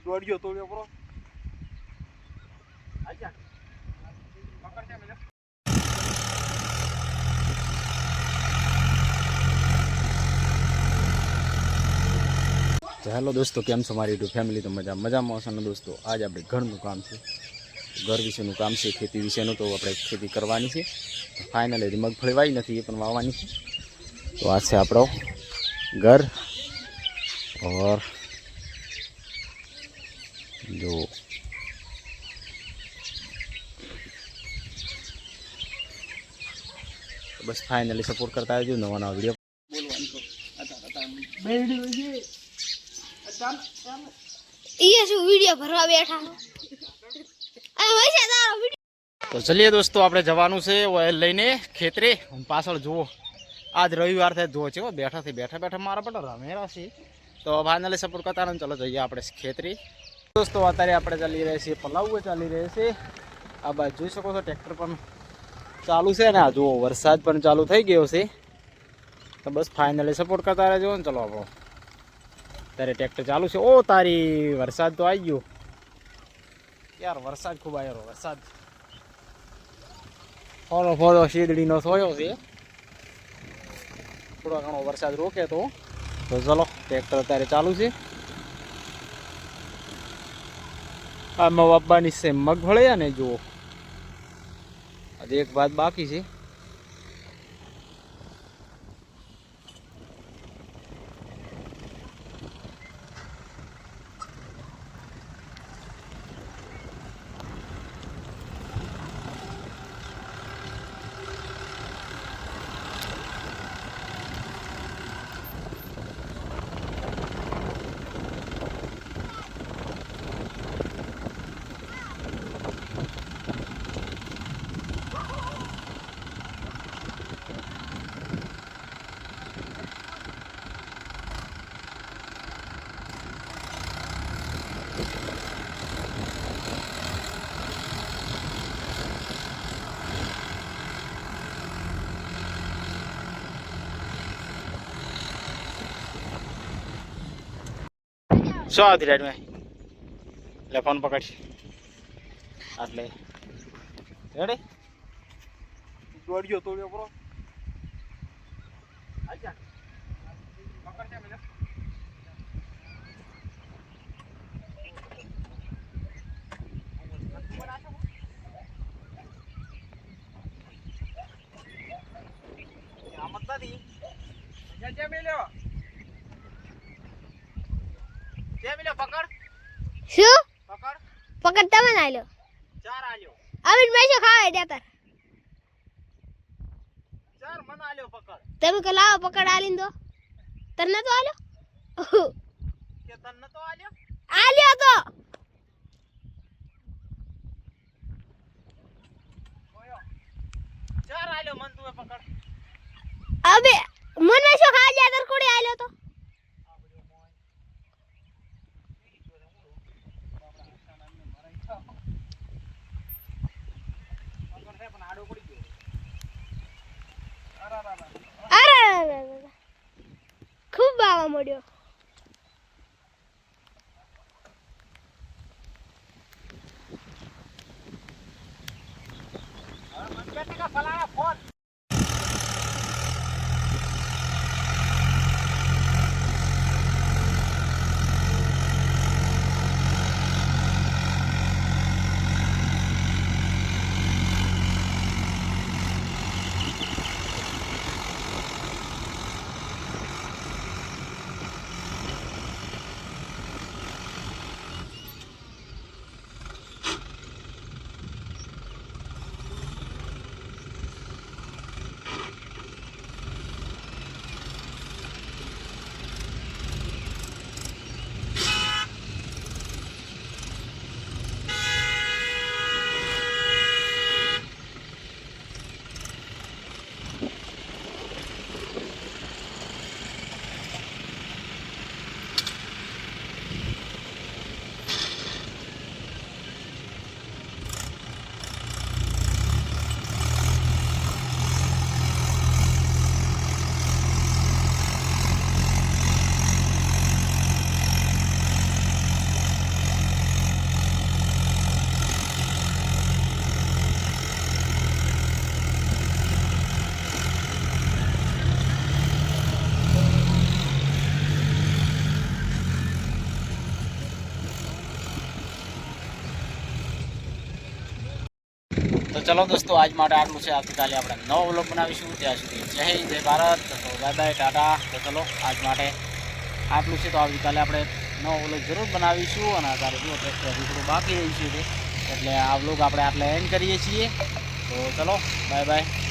દોડ્યો તોડ્યો બરો આજા પકડ છે મેલે હેલો દોસ્તો, કેમ છો મારી યુટ્યુબ ફેમિલી? તો મજામાં હશો ને દોસ્તો. આજ આપણે ઘરનું કામ છે, ઘર વિશેનું કામ છે, ખેતી વિશેનું. તો આપણે ખેતી કરવાની છે. ફાઇનલી મગફળી વાવી નથી, એ પણ વાવવાની છે. તો આ છે આપણો ઘર. ઓર જો બસ ફાઇનલી સપોર્ટ કરતા આવજો. નવા નવા વિડીયો તો ચલીએ દોસ્તો, આપણે જવાનું છે ઓઇલ લઈને ખેતરે. પાછળ જુઓ, આજ રવિવાર થાય જુઓ છે બેઠા મારા પટેલ રમેરા છે. તો ફાઇનલી સપોર્ટ કરતા ને ચલો જઈએ આપણે ખેતરી. દોસ્તો અત્યારે આપણે ચાલી રહ્યા છીએ પલાવ ચાલી રહ્યા છે. આ બાજુ જોઈ શકો છો ટ્રેક્ટર પણ ચાલુ છે ને. આ જુઓ વરસાદ પણ ચાલુ થઈ ગયો છે. તો બસ ફાઇનલી સપોર્ટ કરતા રહેજો ને. ચલો આપણો અત્યારે ટ્રેક્ટર ચાલુ છે. ઓ તારી વરસાદ તો આવી ગયો યાર, વરસાદ ખૂબ આવ્યો. વરસાદ ફોડો શીદડીનો થયો છે. થોડો ઘણો વરસાદ રોકે તો ચલો ટ્રેક્ટર અત્યારે ચાલુ છે. આમાં વાપવાની છે મગફળી ને જુઓ, આજે એક વાત બાકી છે. શું આવતી રાઈડમાં એટલે ફોન પકડ એટલે રેડી દોડ્યો તોડ્યો બરો આજા પકડ છે મેલે આમત નથી જે મેલ્યો પકડ શું પકડ પકડ તમે ના લ્યો ચાર આલ્યો અમીન મેસો ખાવા દેતા ચાર મન આલ્યો પકડ તમે કે લાવો પકડ આલીન દો તને તો આલ્યો કે તને તો આલ્યો તો ઓયો ચાર આલ્યો મન તું પકડ અબે મન મેસો ખાવા દેતા કોડી આલ્યો તો અરે ખૂબ બાવા મળ્યો. ફોન ચલો દોસ્તો આજ માટે આટલું છે. આવતીકાલે આપણે નવો વ્લોગ બનાવીશું. ત્યાં સુધી જય હિન્દ જય ભારત. તો બાય બાય ટાટા. તો ચલો આજ માટે આટલું છે. તો આવતીકાલે આપણે નવો વ્લોગ જરૂર બનાવીશું. અને અત્યારે જુઓ ટ્રેક્ટર હજી થોડું બાકી રહ્યું છે એટલે આ વ્લોગ આપણે આટલે એન્ડ કરીએ છીએ. તો ચલો બાય બાય.